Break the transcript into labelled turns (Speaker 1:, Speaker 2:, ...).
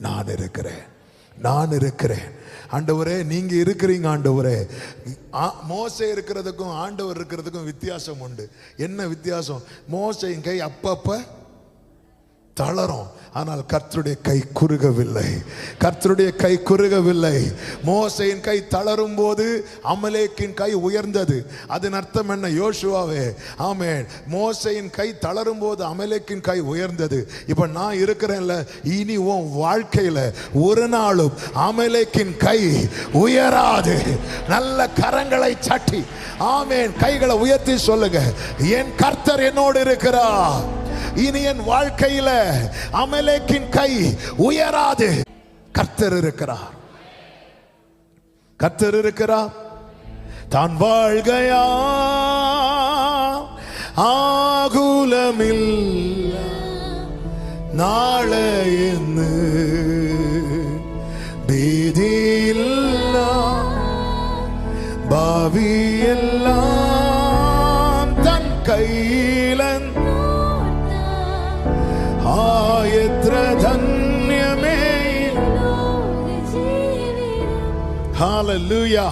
Speaker 1: நான் இருக்கிறேன், நான் இருக்கிறேன். ஆண்டவரே நீங்க இருக்கிறீங்க. ஆண்டவரே, மோசே இருக்கிறதுக்கும் ஆண்டவர் இருக்கிறதுக்கும் வித்தியாசம் உண்டு. என்ன வித்தியாசம்? மோசையின் கை அப்பப்ப தளரும், ஆனால் கர்த்தருடைய கை குறுகவில்லை. கர்த்தருடைய கை குறுகவில்லை. மோசையின் கை தளரும் போது அமலேக்கின் கை உயர்ந்தது. அதன் அர்த்தம் என்ன? யோசுவாவே, ஆமென், மோசையின் கை தளரும் போது அமலேக்கின் கை உயர்ந்தது. இப்ப நான் இருக்கிறேன்ல, இனி உன் வாழ்க்கையில ஒரு நாளும் அமலேக்கின் கை உயராது. நல்ல கரங்களை சட்டி ஆமென் கைகளை உயர்த்தி சொல்லுங்க, என் கர்த்தர் என்னோடு இருக்கிறார். இனி என் வாழ்க்கையில அமலேக்கின் கை உயராது. கர்த்தர் இருக்கிறார், கர்த்தர் இருக்கிறார். தான் வாழ்கையா ஆகுலமில் நாளையென்னு பீதியில்ல பாவியெல்லாம் தன் கையிலன் ஆயத்ர தன்யமே. ஹalleluya.